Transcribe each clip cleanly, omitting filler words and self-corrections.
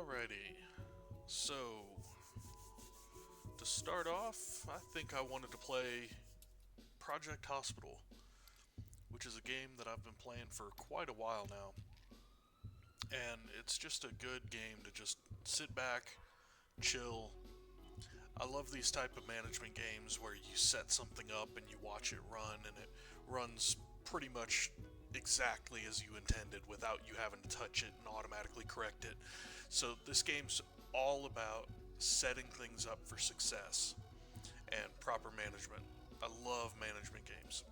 Alrighty, so to start off, I think I wanted to play Project Hospital, which is a game that I've been playing for quite a while now. And it's just a good game to just sit back, chill. I love these type of management games where you set something up and you watch it run and it runs pretty much exactly as you intended without you having to touch it and automatically correct it. So this game's all about setting things up for success and proper management. I love management games.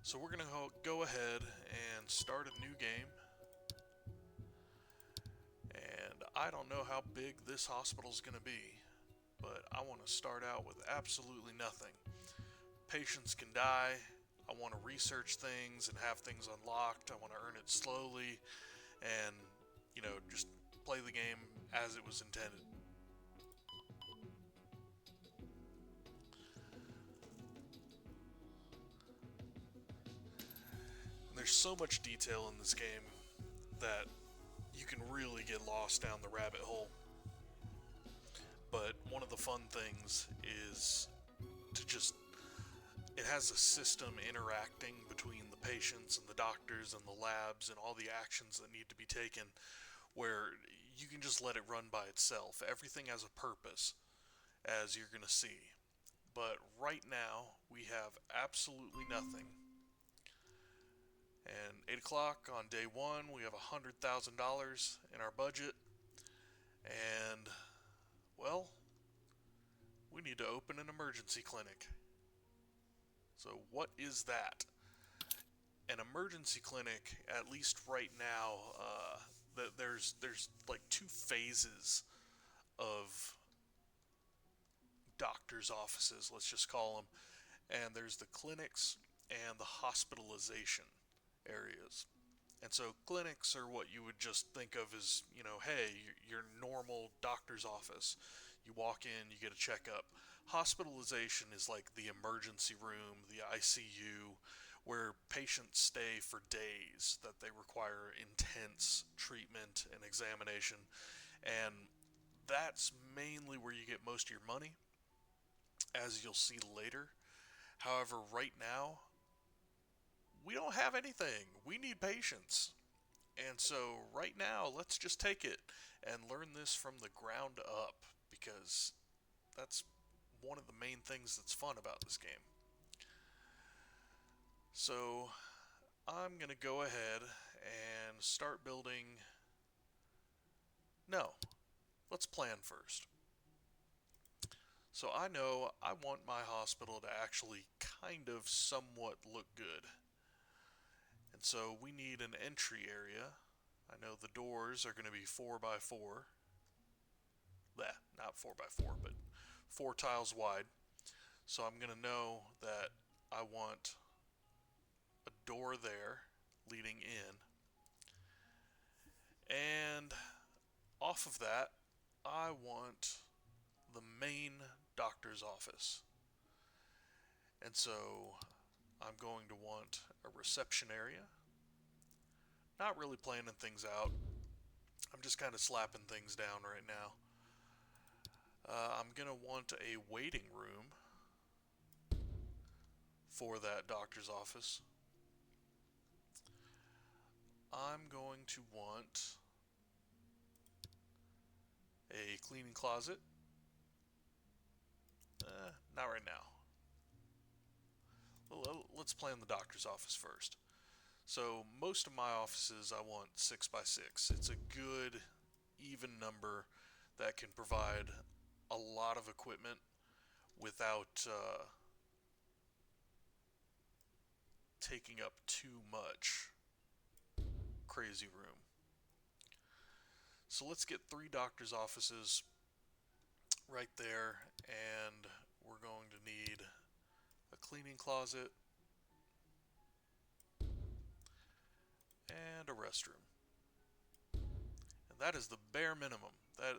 So we're going to go ahead and start a new game. And I don't know how big this hospital is going to be, but I want to start out with absolutely nothing. Patients can die. I want to research things and have things unlocked. I want to earn it slowly and, just play the game as it was intended. And there's so much detail in this game that you can really get lost down the rabbit hole. But one of the fun things is to just it has a system interacting between the patients and the doctors and the labs and all the actions that need to be taken where you can just let it run by itself. Everything has a purpose, as you're going to see. But right now, we have absolutely nothing. And 8 o'clock on day one, we have $100,000 in our budget. And, well, we need to open an emergency clinic. So, what is that? An emergency clinic, at least right now, there's like two phases of doctors' offices, let's just call them, and there's the clinics and the hospitalization areas. And so clinics are what you would just think of as, hey, your normal doctor's office. You walk in, you get a checkup. Hospitalization is like the emergency room, the ICU, where patients stay for days, that they require intense treatment and examination. And that's mainly where you get most of your money, as you'll see later. However, right now, we don't have anything. We need patience. And so, right now, let's just take it and learn this from the ground up because that's one of the main things that's fun about this game. So, I'm going to go ahead and start building. No, let's plan first. So, I know I want my hospital to actually kind of somewhat look good. And so, we need an entry area. I know the doors are going to be 4 by 4. Not 4 by 4, but 4 tiles wide. So I'm going to know that I want a door there leading in. And off of that, I want the main doctor's office. And so I'm going to want a reception area. Not really planning things out. I'm just kind of slapping things down right now. I'm going to want a waiting room for that doctor's office. I'm going to want a cleaning closet. Not right now. Let's plan the doctor's office first. So most of my offices I want 6 by 6. It's a good even number that can provide a lot of equipment without taking up too much crazy room. So let's get 3 doctor's offices right there, and we're going to need a cleaning closet and a restroom. And that is the bare minimum.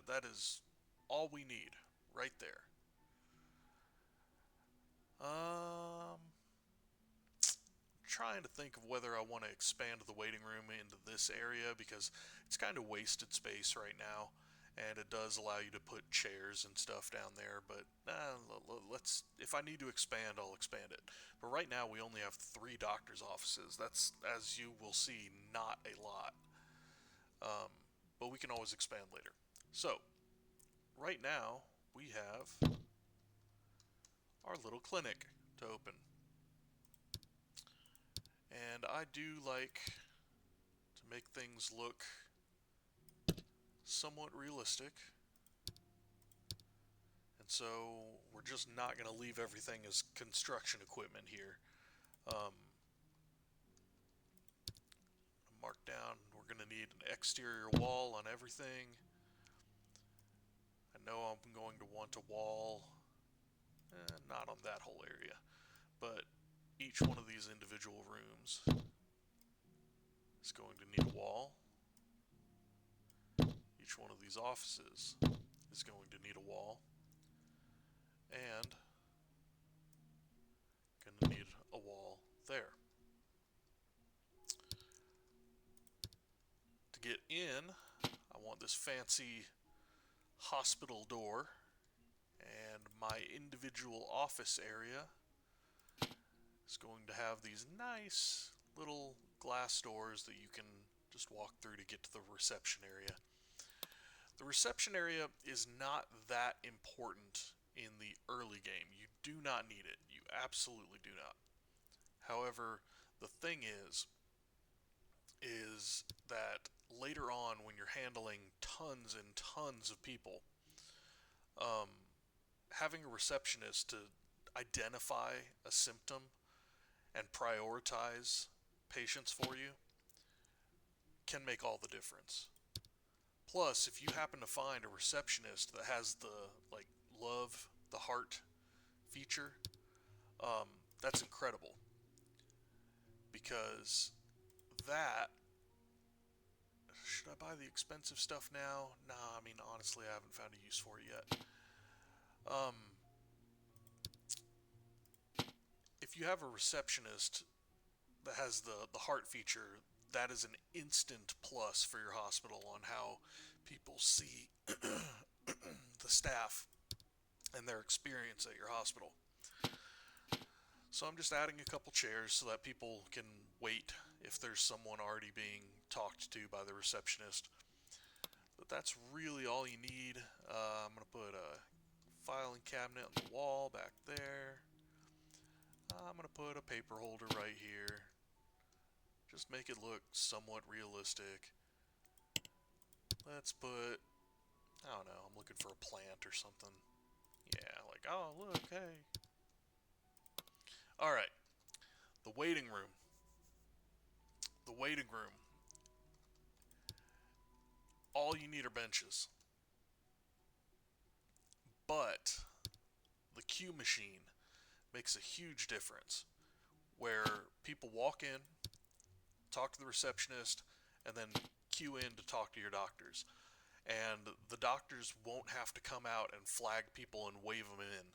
That is all we need right there. trying to think of whether I want to expand the waiting room into this area because it's kind of wasted space right now, and it does allow you to put chairs and stuff down there. But let's, if I need to expand, I'll expand it. But right now we only have 3 doctor's offices. That's, as you will see, not a lot. But we can always expand later. So right now we have our little clinic to open. And I do like to make things look somewhat realistic. And so we're just not going to leave everything as construction equipment here. Mark down, we're going to need an exterior wall on everything. I know I'm going to want a wall, not on that whole area, but each one of these individual rooms is going to need a wall. Each one of these offices is going to need a wall. And going to need a wall there. To get in, I want this fancy hospital door, and my individual office area is going to have these nice little glass doors that you can just walk through to get to the reception area. The reception area is not that important in the early game. You do not need it. You absolutely do not. However, the thing is that later on when you're handling tons and tons of people, having a receptionist to identify a symptom and prioritize patients for you can make all the difference. Plus, if you happen to find a receptionist that has the, like, love the heart feature, that's incredible. Because that, should I buy the expensive stuff now? Nah, I mean, honestly, I haven't found a use for it yet. If you have a receptionist that has the heart feature, that is an instant plus for your hospital on how people see the staff and their experience at your hospital. So I'm just adding a couple chairs so that people can wait if there's someone already being talked to by the receptionist. But that's really all you need. I'm going to put a filing cabinet on the wall back there. I'm going to put a paper holder right here. Just make it look somewhat realistic. Let's put, I don't know, I'm looking for a plant or something. Yeah, like, oh, look, hey. Alright, the waiting room. The waiting room. All you need are benches. But the queue machine makes a huge difference. Where people walk in, talk to the receptionist, and then queue in to talk to your doctors. And the doctors won't have to come out and flag people and wave them in,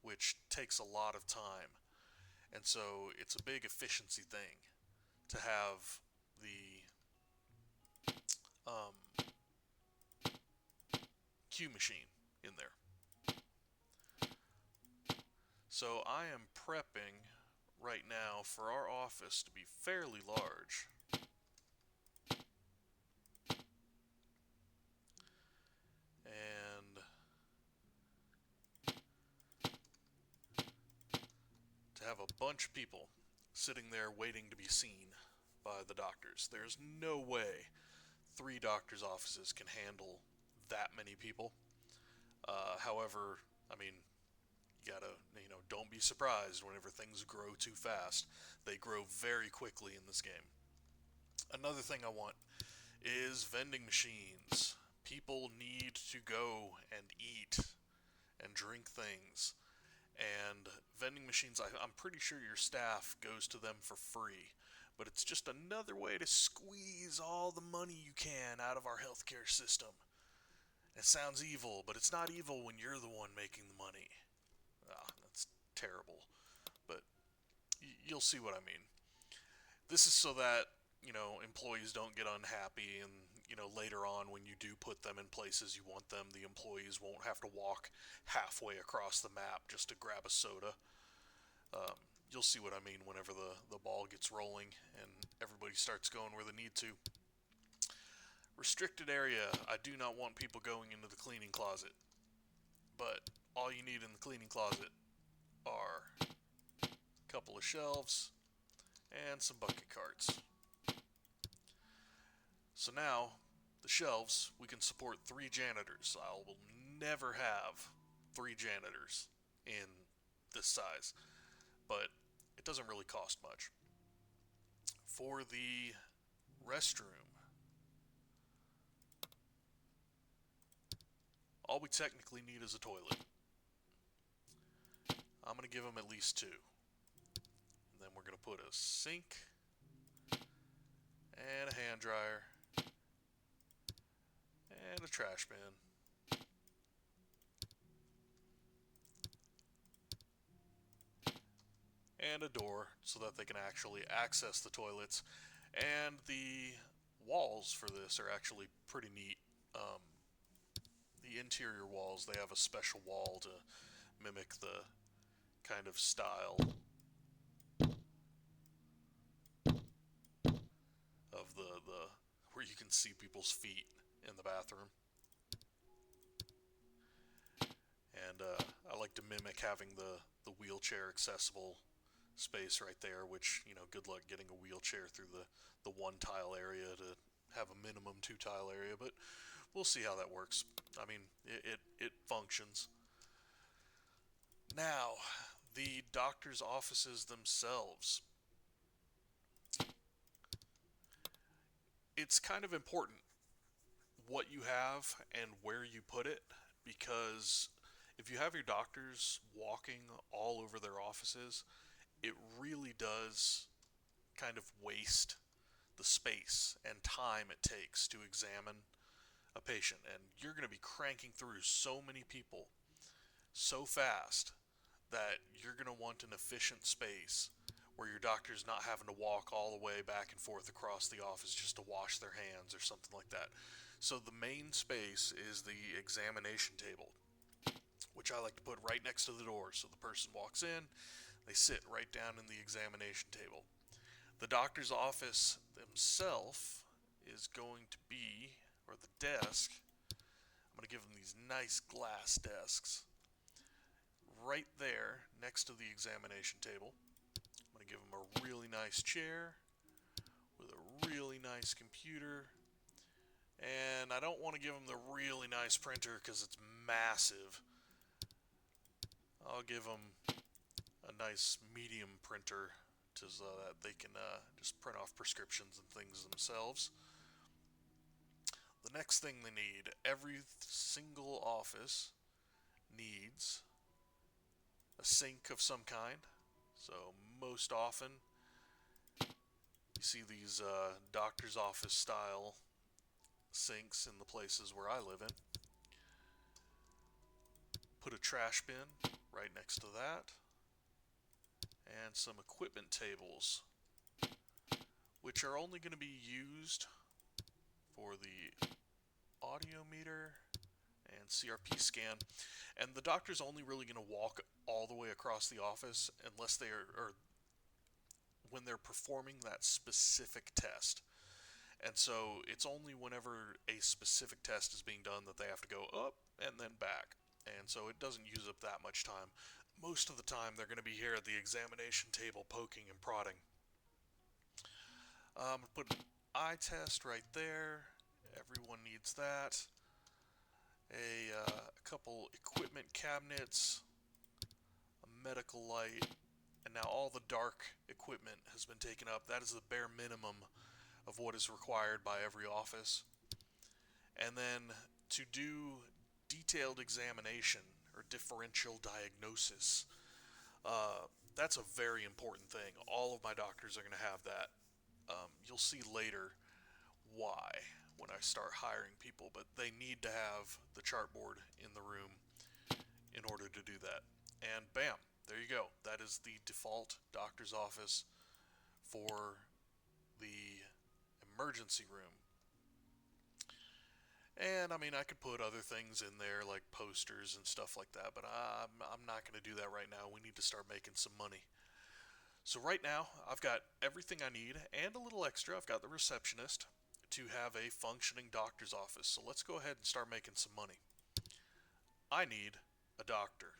which takes a lot of time. And so it's a big efficiency thing to have the queue machine in there. So I am prepping right now for our office to be fairly large. And to have a bunch of people sitting there waiting to be seen by the doctors. There's no way 3 doctors' offices can handle that many people. However, I mean, you gotta, don't be surprised whenever things grow too fast. They grow very quickly in this game. Another thing I want is vending machines. People need to go and eat and drink things. And vending machines, I'm pretty sure your staff goes to them for free. But it's just another way to squeeze all the money you can out of our healthcare system. It sounds evil, but it's not evil when you're the one making the money. That's terrible. But you'll see what I mean. This is so that, employees don't get unhappy, and, later on when you do put them in places you want them, the employees won't have to walk halfway across the map just to grab a soda. Um, you'll see what I mean whenever the ball gets rolling and everybody starts going where they need to. Restricted area. I do not want people going into the cleaning closet. But all you need in the cleaning closet are a couple of shelves and some bucket carts. So now, the shelves, we can support 3 janitors. I will never have 3 janitors in this size, but it doesn't really cost much. For the restroom, all we technically need is a toilet. I'm going to give them at least 2. And then we're going to put a sink and a hand dryer and a trash bin. And a door so that they can actually access the toilets. And the walls for this are actually pretty neat. The interior walls, they have a special wall to mimic the kind of style of the where you can see people's feet in the bathroom. And I like to mimic having the wheelchair accessible space right there, which, good luck getting a wheelchair through the 1 tile area to have a minimum 2 tile area, but we'll see how that works. I mean, it functions. Now, the doctor's offices themselves. It's kind of important what you have and where you put it, because if you have your doctors walking all over their offices, it really does kind of waste the space and time it takes to examine a patient. And you're going to be cranking through so many people so fast that you're going to want an efficient space where your doctor's not having to walk all the way back and forth across the office just to wash their hands or something like that. So the main space is the examination table, which I like to put right next to the door. So the person walks in, they sit right down in the examination table. The doctor's office themselves is going to be, or the desk, I'm going to give them these nice glass desks right there next to the examination table. I'm going to give them a really nice chair with a really nice computer. And I don't want to give them the really nice printer because it's massive. I'll give them a nice medium printer so that they can just print off prescriptions and things themselves. The next thing they need, every single office needs a sink of some kind. So most often you see these doctor's office style sinks in the places where I live in. Put a trash bin right next to that. And some equipment tables, which are only going to be used for the audiometer and CRP scan. And the doctor's only really going to walk all the way across the office unless they are, or when they're performing that specific test. And so it's only whenever a specific test is being done that they have to go up and then back. And so it doesn't use up that much time. Most of the time they're going to be here at the examination table poking and prodding. Put an eye test right there. Everyone needs that. A couple equipment cabinets, a medical light, and now all the dark equipment has been taken up. That is the bare minimum of what is required by every office. And then to do detailed examination or differential diagnosis, that's a very important thing. All of my doctors are going to have that. You'll see later why when I start hiring people, but they need to have the chartboard in the room in order to do that. And bam, there you go. That is the default doctor's office for the emergency room. And I mean, I could put other things in there like posters and stuff like that, but I'm not going to do that right now. We need to start making some money. So, right now, I've got everything I need and a little extra. I've got the receptionist to have a functioning doctor's office. So, let's go ahead and start making some money. I need a doctor.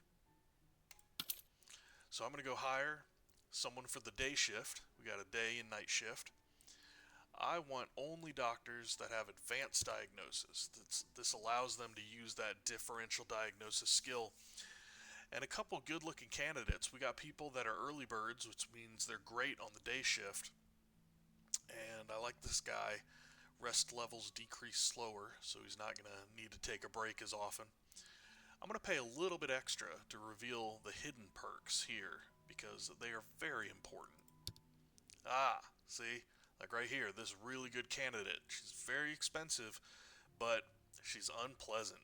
So, I'm going to go hire someone for the day shift. We got a day and night shift. I want only doctors that have advanced diagnosis. This allows them to use that differential diagnosis skill. And a couple good looking candidates. We got people that are early birds, which means they're great on the day shift. And I like this guy. Rest levels decrease slower, so he's not going to need to take a break as often. I'm going to pay a little bit extra to reveal the hidden perks here because they are very important. See? Like right here, this really good candidate. She's very expensive, but she's unpleasant.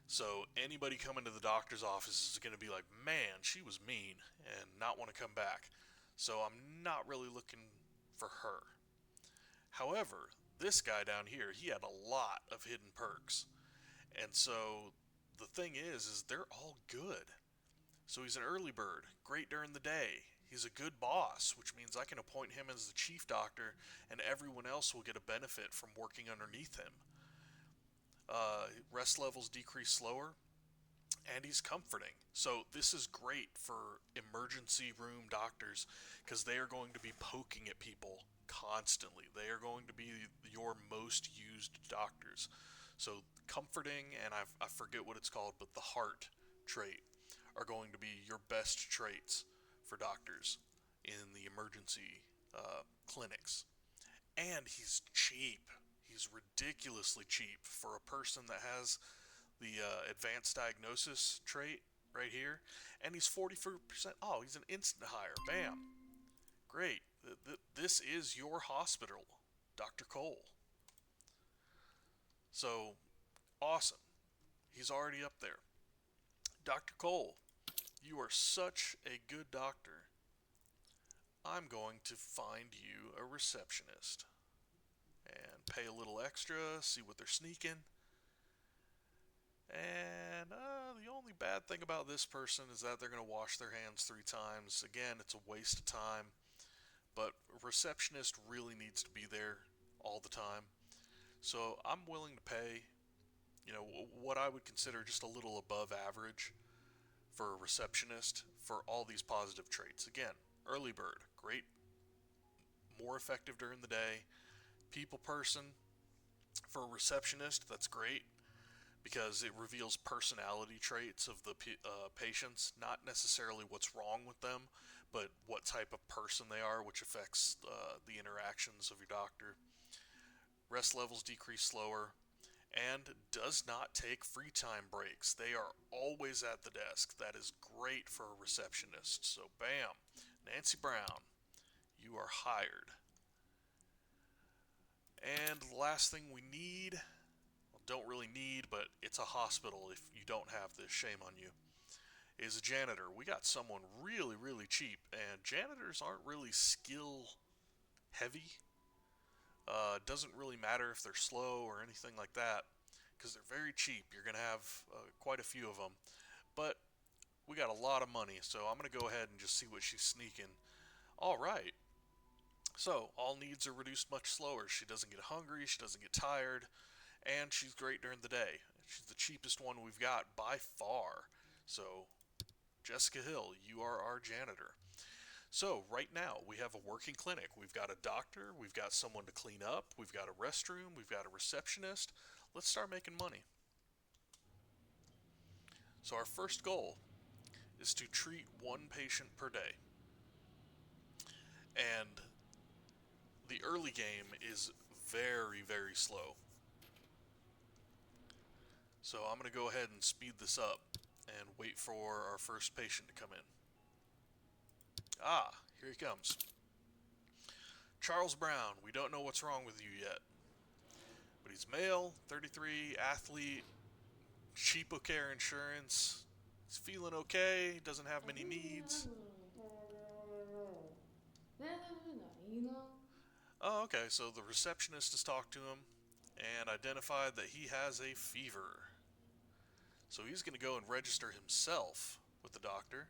So anybody coming to the doctor's office is going to be like, man, she was mean, and not want to come back. So I'm not really looking for her. However, this guy down here, he had a lot of hidden perks. And so the thing is they're all good. So he's an early bird, great during the day. He's a good boss, which means I can appoint him as the chief doctor, and everyone else will get a benefit from working underneath him. Rest levels decrease slower, and he's comforting. So this is great for emergency room doctors because they are going to be poking at people constantly. They are going to be your most used doctors. So comforting, and I forget what it's called, but the heart trait are going to be your best traits for doctors in the emergency clinics. And he's cheap. He's ridiculously cheap for a person that has the advanced diagnosis trait right here. And he's 40%. Oh, he's an instant hire. Bam. Great. This is your hospital, Dr. Cole. So, awesome. He's already up there. Dr. Cole, you are such a good doctor. I'm going to find you a receptionist and pay a little extra, see what they're sneaking. And the only bad thing about this person is that they're going to wash their hands 3 times. Again, it's a waste of time. But a receptionist really needs to be there all the time. So I'm willing to pay, what I would consider just a little above average for a receptionist for all these positive traits. Again, early bird, great, more effective during the day. People person, for a receptionist, that's great because it reveals personality traits of the patients, not necessarily what's wrong with them, but what type of person they are, which affects the interactions of your doctor. Rest levels decrease slower, and does not take free time breaks. They are always at the desk. That is great for a receptionist. So, bam, Nancy Brown, you are hired. And the last thing we need, well, don't really need, but it's a hospital if you don't have this, shame on you, is a janitor. We got someone really, really cheap, and janitors aren't really skill heavy. Doesn't really matter if they're slow or anything like that because they're very cheap. You're going to have quite a few of them. But we got a lot of money, so I'm going to go ahead and just see what she's sneaking. All right. So, all needs are reduced much slower. She doesn't get hungry, she doesn't get tired, and she's great during the day. She's the cheapest one we've got by far. So, Jessica Hill, you are our janitor. So, right now, we have a working clinic. We've got a doctor, we've got someone to clean up, we've got a restroom, we've got a receptionist. Let's start making money. So, our first goal is to treat one patient per day. And the early game is very, very slow. So, I'm going to go ahead and speed this up and wait for our first patient to come in. Here he comes. Charles Brown, we don't know what's wrong with you yet. But he's male, 33, athlete, CheapoCare insurance. He's feeling okay, doesn't have many needs. Oh, okay, so the receptionist has talked to him and identified that he has a fever. So he's going to go and register himself with the doctor,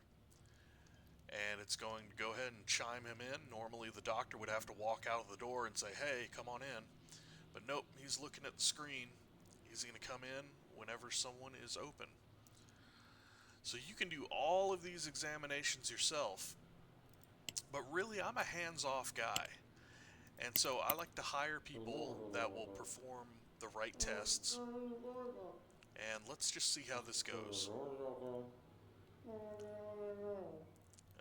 and it's going to go ahead and chime him in. Normally, the doctor would have to walk out of the door and say, hey, come on in. But nope, he's looking at the screen. He's going to come in whenever someone is open. So you can do all of these examinations yourself, but really, I'm a hands-off guy. And so I like to hire people that will perform the right tests. And let's just see how this goes.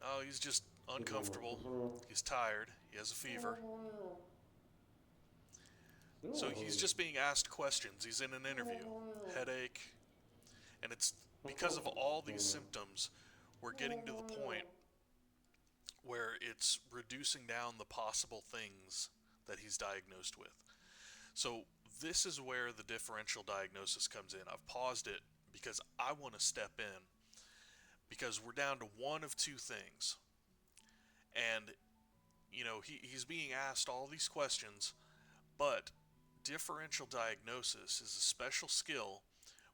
Oh, he's just uncomfortable. He's tired. He has a fever. So he's just being asked questions. He's in an interview. Headache. And it's because of all these symptoms, we're getting to the point where it's reducing down the possible things that he's diagnosed with. So this is where the differential diagnosis comes in. I've paused it because I want to step in because we're down to one of two things. And, he's being asked all these questions, but differential diagnosis is a special skill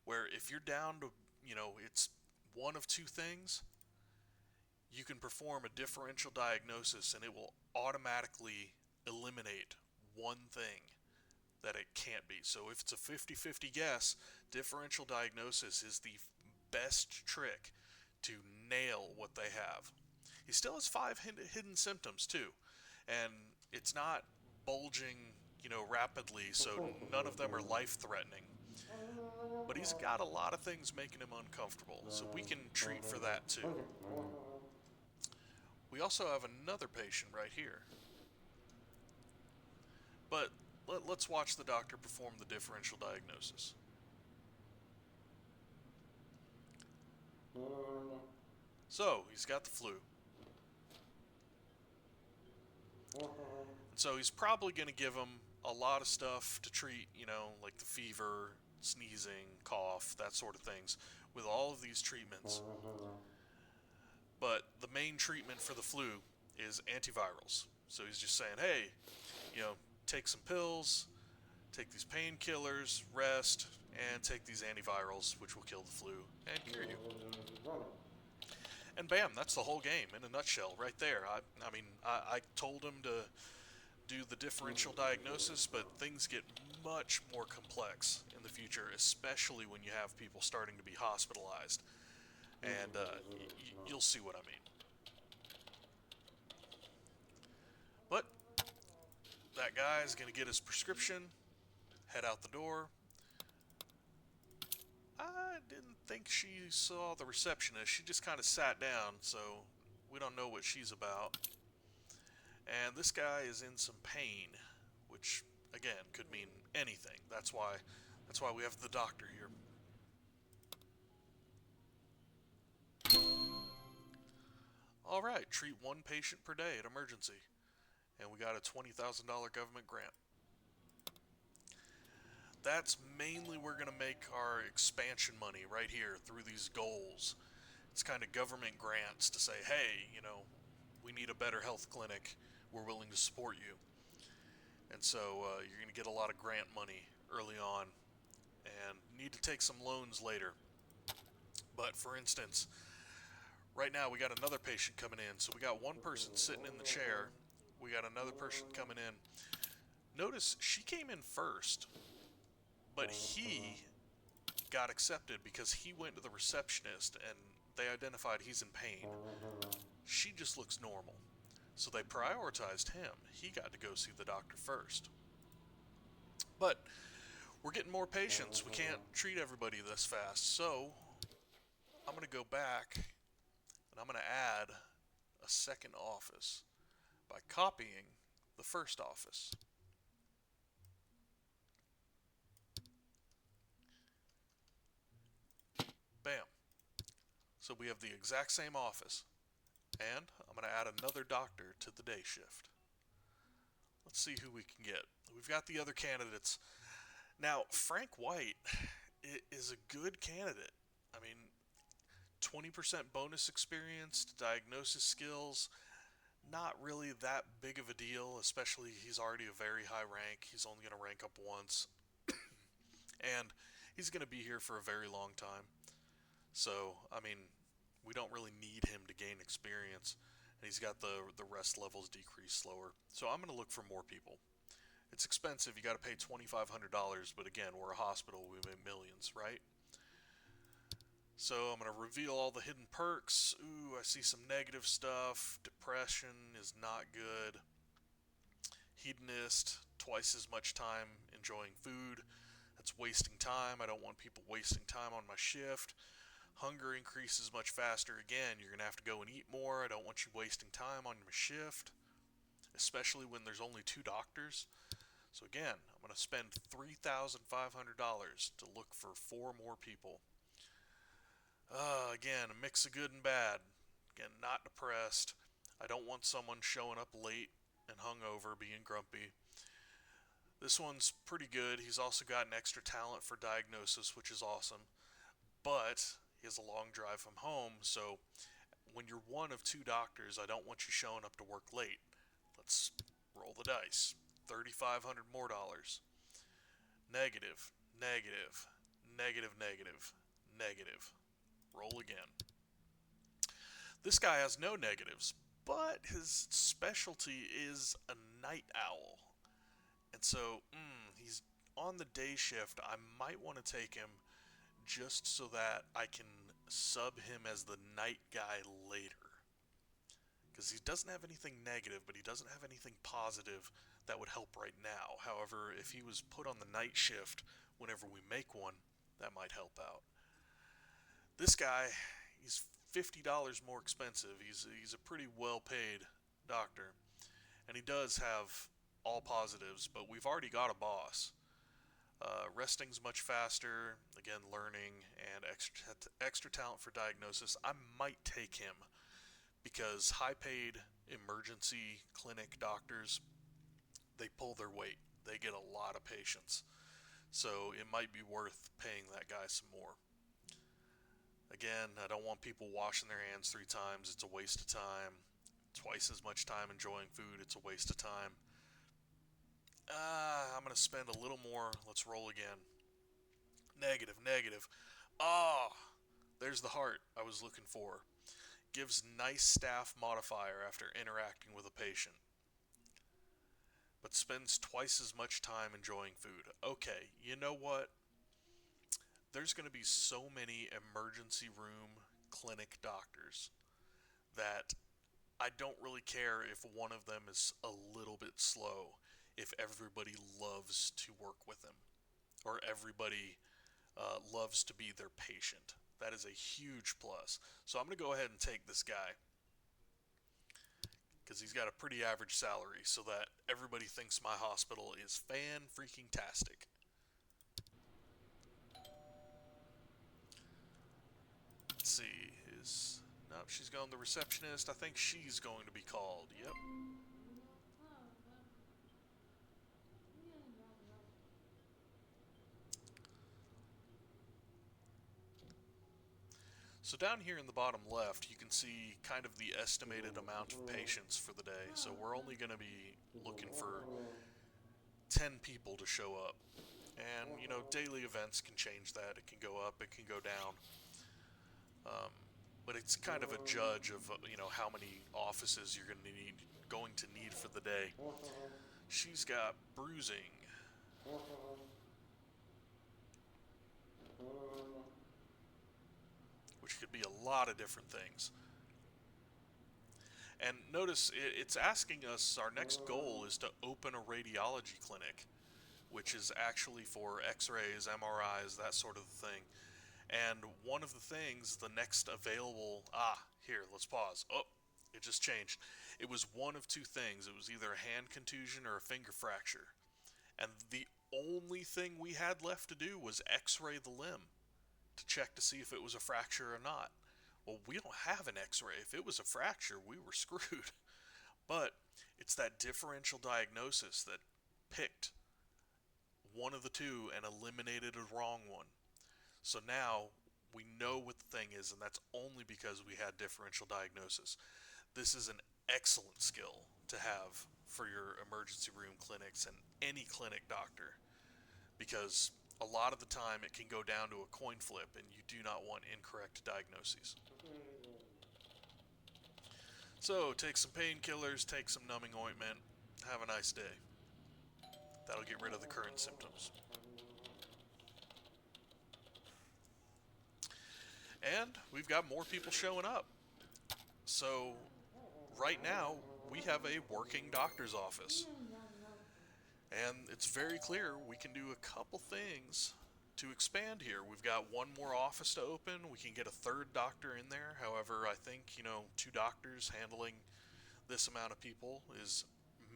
where if you're down to, it's one of two things, you can perform a differential diagnosis and it will automatically eliminate one thing that it can't be. So if it's a 50-50 guess, differential diagnosis is the best trick to nail what they have. He still has 5 hidden symptoms too, and it's not bulging, rapidly, so none of them are life-threatening. But he's got a lot of things making him uncomfortable, so we can treat for that too. We also have another patient right here. But let's watch the doctor perform the differential diagnosis. So, he's got the flu. And so he's probably going to give him a lot of stuff to treat, like the fever, sneezing, cough, that sort of things, with all of these treatments. But the main treatment for the flu is antivirals. So he's just saying, hey, take some pills, take these painkillers, rest, and take these antivirals, which will kill the flu and cure you. And bam, that's the whole game in a nutshell right there. I told him to do the differential diagnosis, but things get much more complex in the future, especially when you have people starting to be hospitalized. And you'll see what I mean. But that guy's going to get his prescription, head out the door. I didn't think she saw the receptionist. She just kind of sat down, so we don't know what she's about. And this guy is in some pain, which again could mean anything. That's why we have the doctor here. All right, treat one patient per day at emergency, and we got a $20,000 government grant. That's mainly we're going to make our expansion money right here through these goals. It's kind of government grants to say, hey, we need a better health clinic. We're willing to support you. And so you're going to get a lot of grant money early on and need to take some loans later. But for instance, right now we got another patient coming in. So we got one person sitting in the chair. We got another person coming in. Notice she came in first, but he got accepted because he went to the receptionist and they identified he's in pain. She just looks normal. So they prioritized him. He got to go see the doctor first. But we're getting more patients. We can't treat everybody this fast. So I'm going to go back and I'm going to add a second office by copying the first office. Bam. So we have the exact same office. And I'm going to add another doctor to the day shift. Let's see who we can get. We've got the other candidates. Now, Frank White is a good candidate. I mean, 20% bonus experience, diagnosis skills. not really that big of a deal, especially he's already a very high rank. He's only going to rank up once, and he's going to be here for a very long time. So, I mean, we don't really need him to gain experience, and he's got the rest levels decrease slower. So I'm going to look for more people. It's expensive. You got to pay $2,500, but again, we're a hospital. We make millions, right? So I'm going to reveal all the hidden perks. Ooh, I see some negative stuff. Depression is not good. Hedonist, twice as much time enjoying food. That's wasting time. I don't want people wasting time on my shift. Hunger increases much faster. Again, you're going to have to go and eat more. I don't want you wasting time on your shift, especially when there's only 2 doctors. So again, I'm going to spend $3,500 to look for 4 more people. Again, a mix of good and bad. Again, not depressed. I don't want someone showing up late and hungover, being grumpy. This one's pretty good. He's also got an extra talent for diagnosis, which is awesome. But he has a long drive from home, so when you're one of 2 doctors, I don't want you showing up to work late. Let's roll the dice. $3,500 more dollars. Negative, negative, negative, negative, negative. Roll again. This guy has no negatives, but his specialty is a night owl. And so, he's on the day shift. I might want to take him just so that I can sub him as the night guy later. Because he doesn't have anything negative, but he doesn't have anything positive that would help right now. However, if he was put on the night shift whenever we make one, that might help out. This guy, he's $50 more expensive. He's a pretty well-paid doctor, and he does have all positives, but we've already got a boss. Resting's much faster, again, learning, and extra talent for diagnosis. I might take him because high-paid emergency clinic doctors, they pull their weight. They get a lot of patients. So it might be worth paying that guy some more. Again, I don't want people washing their hands 3 times. It's a waste of time. Twice as much time enjoying food. It's a waste of time. I'm going to spend a little more. Let's roll again. Negative, negative. There's the heart I was looking for. Gives nice staff modifier after interacting with a patient, but spends twice as much time enjoying food. Okay, you know what? There's going to be so many emergency room clinic doctors that I don't really care if one of them is a little bit slow, if everybody loves to work with him, or everybody loves to be their patient. That is a huge plus. So I'm going to go ahead and take this guy because he's got a pretty average salary so that everybody thinks my hospital is fan-freaking-tastic. Let's see, nope, she's going the receptionist. I think she's going to be called. Yep. So down here in the bottom left, you can see kind of the estimated amount of patients for the day. So we're only going to be looking for 10 people to show up. And, daily events can change that. It can go up, it can go down. But it's kind of a judge of, how many offices you're going to need for the day. She's got bruising. Which could be a lot of different things. And notice it's asking us, our next goal is to open a radiology clinic, which is actually for x-rays, MRIs, that sort of thing. And one of the things, the next available, here, let's pause. Oh, it just changed. It was one of 2 things. It was either a hand contusion or a finger fracture. And the only thing we had left to do was x-ray the limb to check to see if it was a fracture or not. Well, we don't have an x-ray. If it was a fracture, we were screwed. But it's that differential diagnosis that picked one of the 2 and eliminated a wrong one. So now we know what the thing is, and that's only because we had differential diagnosis. This is an excellent skill to have for your emergency room clinics and any clinic doctor, because a lot of the time it can go down to a coin flip and you do not want incorrect diagnoses. So take some painkillers, take some numbing ointment, have a nice day. That'll get rid of the current symptoms. And we've got more people showing up. So right now we have a working doctor's office. And it's very clear we can do a couple things to expand here. We've got one more office to open. We can get a third doctor in there. However, I think, two doctors handling this amount of people is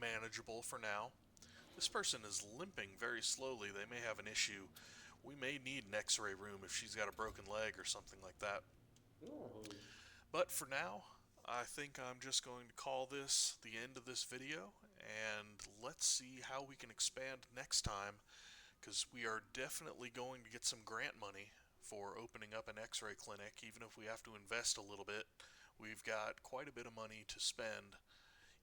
manageable for now. This person is limping very slowly. They may have an issue. We may need an x-ray room if she's got a broken leg or something like that. But for now, I think I'm just going to call this the end of this video, and let's see how we can expand next time, because we are definitely going to get some grant money for opening up an x-ray clinic. Even if we have to invest a little bit, we've got quite a bit of money to spend,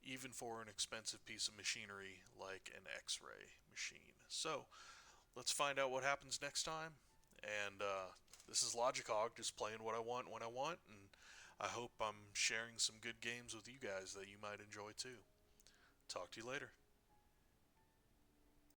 even for an expensive piece of machinery like an x-ray machine. So let's find out what happens next time. And this is Logicog, just playing what I want when I want, and I hope I'm sharing some good games with you guys that you might enjoy too. Talk to you later.